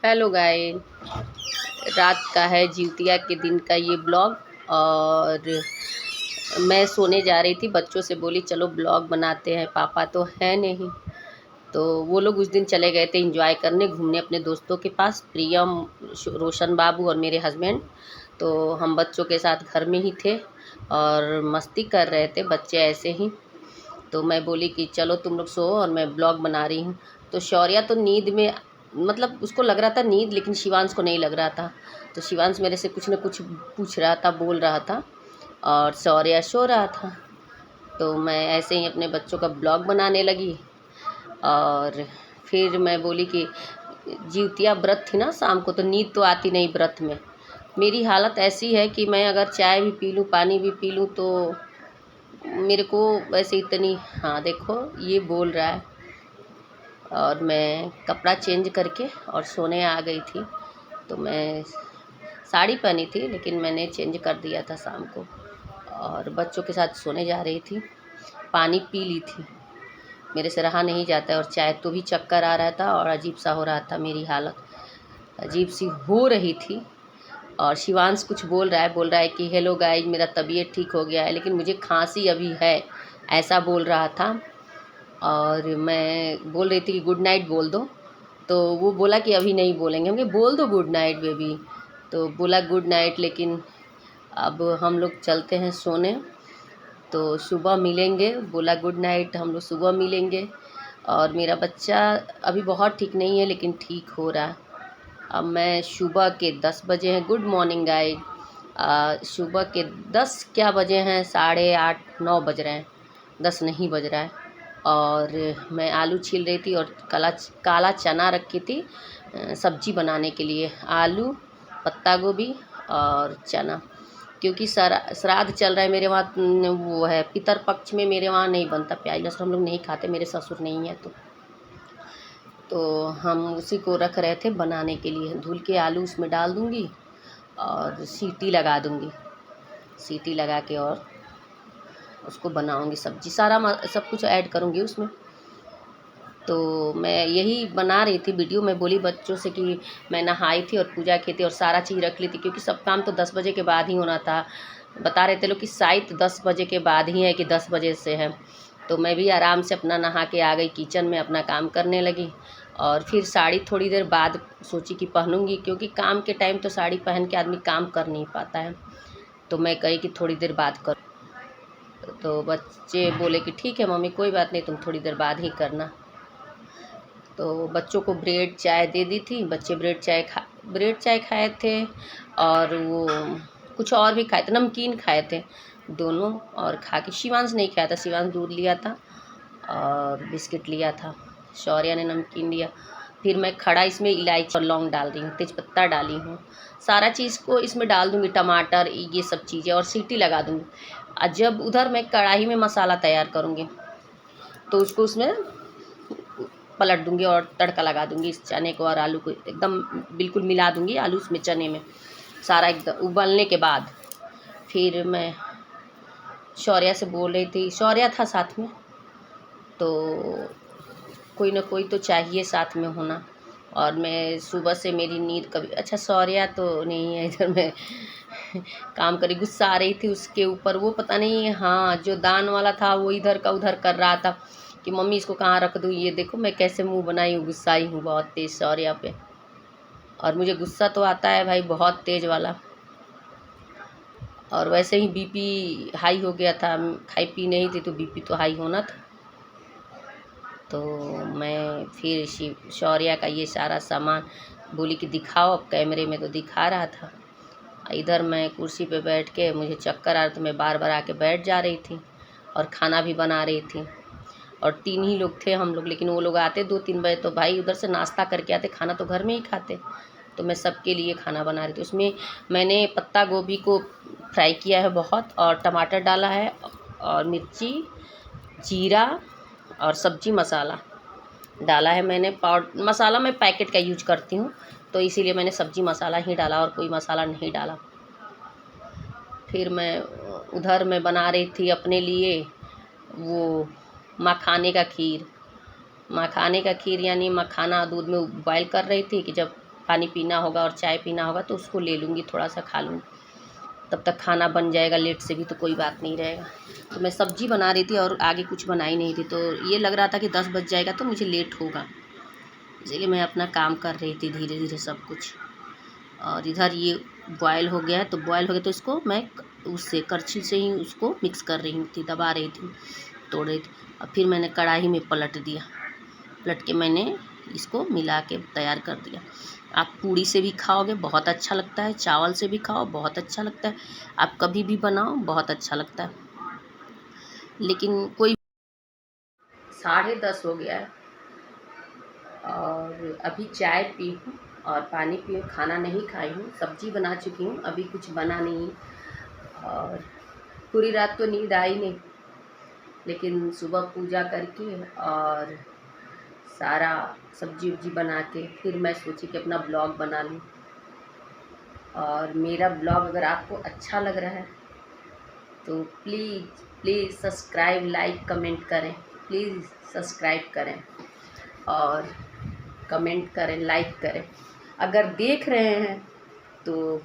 Hello guys, रात का है जिउतिया के दिन का ये ब्लॉग। और मैं सोने जा रही थी, बच्चों से बोली चलो ब्लॉग बनाते हैं। पापा तो है नहीं, तो वो लोग उस दिन चले गए थे एंजॉय करने, घूमने अपने दोस्तों के पास, प्रियम, रोशन बाबू और मेरे हस्बैंड। तो हम बच्चों के साथ घर में ही थे और मस्ती कर रहे थे बच्चे ऐसे ही। तो मैं बोली कि चलो तुम लोग सो और मैं ब्लॉग बना रही हूँ। तो शौर्या तो नींद में, मतलब उसको लग रहा था नींद, लेकिन शिवांश को नहीं लग रहा था। तो शिवांश मेरे से कुछ न कुछ पूछ रहा था, बोल रहा था, और शौर्या सो रहा था। तो मैं ऐसे ही अपने बच्चों का ब्लॉग बनाने लगी। और फिर मैं बोली कि जिउतिया व्रत थी ना शाम को, तो नींद तो आती नहीं व्रत में। मेरी हालत ऐसी है कि मैं अगर चाय भी पी लूँ, पानी भी पी लूँ, तो मेरे को वैसे इतनी, हाँ देखो ये बोल रहा है। और मैं कपड़ा चेंज करके और सोने आ गई थी। तो मैं साड़ी पहनी थी, लेकिन मैंने चेंज कर दिया था शाम को, और बच्चों के साथ सोने जा रही थी। पानी पी ली थी, मेरे से रहा नहीं जाता है, और चाय तो भी चक्कर आ रहा था और अजीब सा हो रहा था, मेरी हालत अजीब सी हो रही थी। और शिवांश कुछ बोल रहा है कि हेलो गाइज, मेरा तबीयत ठीक हो गया है, लेकिन मुझे खांसी अभी है, ऐसा बोल रहा था। और मैं बोल रही थी कि गुड नाइट बोल दो, तो वो बोला कि अभी नहीं बोलेंगे। हमने बोल दो गुड नाइट बेबी, तो बोला गुड नाइट। लेकिन अब हम लोग चलते हैं सोने, तो सुबह मिलेंगे, बोला गुड नाइट, हम लोग सुबह मिलेंगे। और मेरा बच्चा अभी बहुत ठीक नहीं है, लेकिन ठीक हो रहा है। अब मैं सुबह के 10 बजे हैं, गुड मॉर्निंग गाइज। सुबह के 10 क्या बजे हैं, 8:30 9 बज रहे हैं, 10 नहीं बज रहा है। और मैं आलू छील रही थी और काला चना रखी थी सब्जी बनाने के लिए, आलू, पत्ता गोभी और चना। क्योंकि श्राद्ध चल रहा है मेरे वहाँ, वो है पितर पक्ष में, मेरे वहाँ नहीं बनता प्याज लहसुन, हम लोग नहीं खाते, मेरे ससुर नहीं है। तो हम उसी को रख रहे थे बनाने के लिए। धुल के आलू उसमें डाल दूँगी और सीटी लगा दूँगी, सीटी लगा के और उसको बनाऊँगी सब्जी, सारा सब कुछ ऐड करूँगी उसमें। तो मैं यही बना रही थी वीडियो में, बोली बच्चों से कि मैं नहाई थी और पूजा की थी और सारा चीज़ रख ली थी, क्योंकि सब काम तो 10 बजे के बाद ही होना था। बता रहे थे लोग कि शायद 10 बजे के बाद ही है कि 10 बजे से है। तो मैं भी आराम से अपना नहा के आ गई किचन में, अपना काम करने लगी। और फिर साड़ी थोड़ी देर बाद सोची कि पहनूंगी, क्योंकि काम के टाइम तो साड़ी पहन के आदमी काम कर नहीं पाता है। तो मैं कही कि थोड़ी देर बाद कर, तो बच्चे बोले कि ठीक है मम्मी कोई बात नहीं, तुम थोड़ी देर बाद ही करना। तो बच्चों को ब्रेड चाय दे दी थी, बच्चे ब्रेड चाय खाए थे। और वो कुछ और भी खाए थे, नमकीन खाए थे दोनों। और खा के शिवांश नहीं खाया था, शिवांश दूध लिया था और बिस्किट लिया था, शौर्या ने नमकीन लिया। फिर मैं खड़ा इसमें इलायची और लौंग डाल रही हूँ, तेज़पत्ता डाली हूँ, सारा चीज़ को इसमें डाल दूँगी, टमाटर ये सब चीज़ें, और सीटी लगा दूँगी। और जब उधर मैं कढ़ाई में मसाला तैयार करूँगी, तो उसको उसमें पलट दूँगी और तड़का लगा दूँगी इस चने को और आलू को, एकदम बिल्कुल मिला दूँगी आलू उसमें चने में, सारा एकदम उबलने के बाद। फिर मैं शौर्या से बोल रही थी, शौर्या था साथ में, तो कोई ना कोई तो चाहिए साथ में होना। और मैं सुबह से मेरी नींद कभी, अच्छा शौर्या तो नहीं है इधर, मैं काम करी, गुस्सा आ रही थी उसके ऊपर, वो पता नहीं, हाँ जो दान वाला था वो इधर का उधर कर रहा था कि मम्मी इसको कहाँ रख दूँ, ये देखो मैं कैसे मुंह बनाई हूँ, गुस्साई हूँ बहुत तेज़ शौर्या पे। और मुझे गुस्सा तो आता है भाई बहुत तेज़ वाला। और वैसे ही बीपी हाई हो गया था, खाई पी नहीं थी तो बीपी तो हाई होना था। तो मैं फिर शौर्या का ये सारा सामान बोली कि दिखाओ अब कैमरे में, तो दिखा रहा था। इधर मैं कुर्सी पे बैठ के, मुझे चक्कर आ रहा, तो मैं बार बार आके बैठ जा रही थी और खाना भी बना रही थी। और 3 ही लोग थे हम लोग, लेकिन वो लोग आते 2-3 बजे, तो भाई उधर से नाश्ता करके आते, खाना तो घर में ही खाते। तो मैं सबके लिए खाना बना रही थी। उसमें मैंने पत्ता गोभी को फ्राई किया है बहुत, और टमाटर डाला है, और मिर्ची, जीरा और सब्जी मसाला डाला है मैंने। मसाला मैं पैकेट का यूज करती हूँ, तो इसीलिए मैंने सब्जी मसाला ही डाला और कोई मसाला नहीं डाला। फिर मैं उधर मैं बना रही थी अपने लिए वो मखाने का खीर यानी मखाना दूध में बॉयल कर रही थी कि जब पानी पीना होगा और चाय पीना होगा तो उसको ले लूँगी, थोड़ा सा खा लूँगी, तब तक खाना बन जाएगा। लेट से भी तो कोई बात नहीं रहेगा। तो मैं सब्ज़ी बना रही थी और आगे कुछ बनाई नहीं थी, तो ये लग रहा था कि 10 बज जाएगा तो मुझे लेट होगा, इसीलिए मैं अपना काम कर रही थी धीरे धीरे सब कुछ। और इधर ये बॉयल हो गया है, तो बॉयल हो गया तो इसको मैं उससे करछी से ही उसको मिक्स कर रही थी, दबा रही थी, तोड़ रही थी। और फिर मैंने कढ़ाई में पलट दिया, पलट के मैंने इसको मिला के तैयार कर दिया। आप पूड़ी से भी खाओगे बहुत अच्छा लगता है, चावल से भी खाओ बहुत अच्छा लगता है, आप कभी भी बनाओ बहुत अच्छा लगता है। लेकिन कोई 10:30 हो गया है और अभी चाय पी हूँ और पानी पी हूँ, खाना नहीं खाई हूँ, सब्जी बना चुकी हूँ, अभी कुछ बना नहीं। और पूरी रात तो नींद आई नहीं, लेकिन सुबह पूजा करके और सारा सब्जी उब्जी बना के फिर मैं सोची कि अपना ब्लॉग बना लूँ। और मेरा ब्लॉग अगर आपको अच्छा लग रहा है तो प्लीज़ सब्सक्राइब, लाइक, कमेंट करें। प्लीज़ सब्सक्राइब करें और कमेंट करें, लाइक करें। अगर देख रहे हैं तो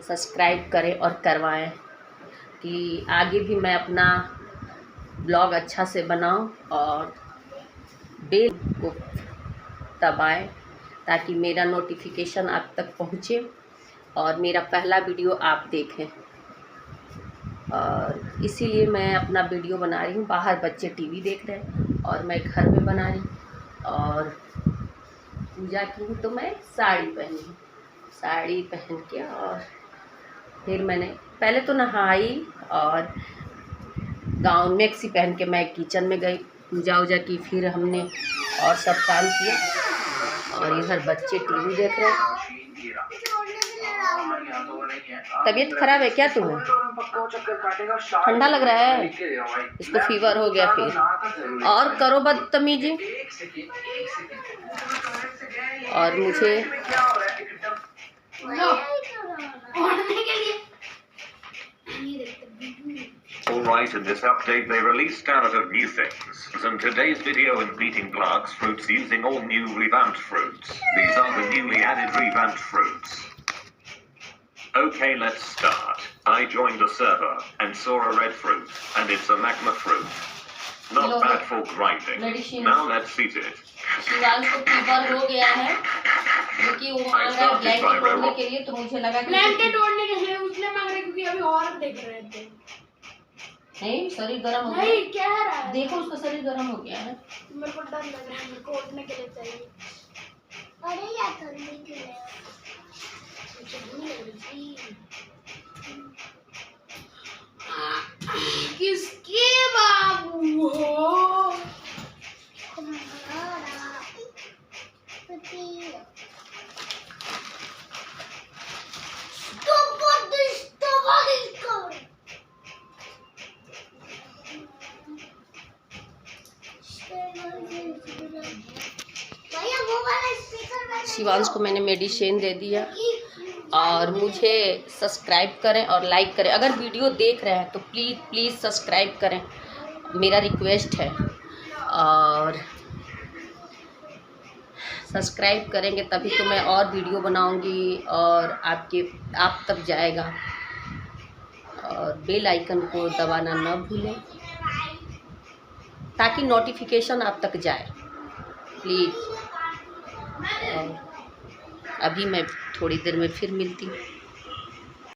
सब्सक्राइब करें और करवाएं कि आगे भी मैं अपना ब्लॉग अच्छा से बनाऊं, और बेल को दबाएं ताकि मेरा नोटिफिकेशन आप तक पहुंचे और मेरा पहला वीडियो आप देखें। और इसीलिए मैं अपना वीडियो बना रही हूँ। बाहर बच्चे टीवी देख रहे हैं और मैं घर में बना रही हूँ। और पूजा की हूँ तो मैं साड़ी पहनी हूँ, साड़ी पहन के और फिर मैंने पहले तो नहाई और गाउन मैक्सी पहन के मैं किचन में गई, पूजा वूजा की, फिर हमने और सब काम किया। और इधर बच्चे टीवी देख रहे हैं। तबीयत खराब है क्या तुम्हें? ठंडा लग रहा है, इसको फीवर हो गया फिर। और करो बदतमीजी। और मुझे Alright, in this update they released a lot of new things, and today's video in beating Clark's fruits using all new revamped fruits. These are the newly added revamped fruits. Okay, let's start. I joined a server and saw a red fruit, and it's a magma fruit. Not bad for grinding. Now let's eat it. Shivansh को fever हो गया है क्योंकि वो मांग रहा है blanket ओढ़ने के लिए, तो मुझे लगा कि ब्लैंकेट ओढ़ने के लिए उसने मांग रहे क्योंकि अभी और देख रहे थे। नहीं, शरीर गर्म हो गया। नहीं, कह रहा है देखो उसका शरीर गर्म हो गया है। मेरे को डर लग रहा है, मेरे को उठने के लिए चाहिए। अरे यार ठंडी के लिए किसके बाबू हो? शिवांश को मैंने मेडिसिन दे दिया। और मुझे सब्सक्राइब करें और लाइक करें। अगर वीडियो देख रहे हैं तो प्लीज़ सब्सक्राइब करें, मेरा रिक्वेस्ट है। और सब्सक्राइब करेंगे तभी तो मैं और वीडियो बनाऊंगी और आप तक जाएगा। और बेल आइकन को दबाना न भूलें ताकि नोटिफिकेशन आप तक जाए प्लीज़। अभी मैं थोड़ी देर में फिर मिलती हूँ।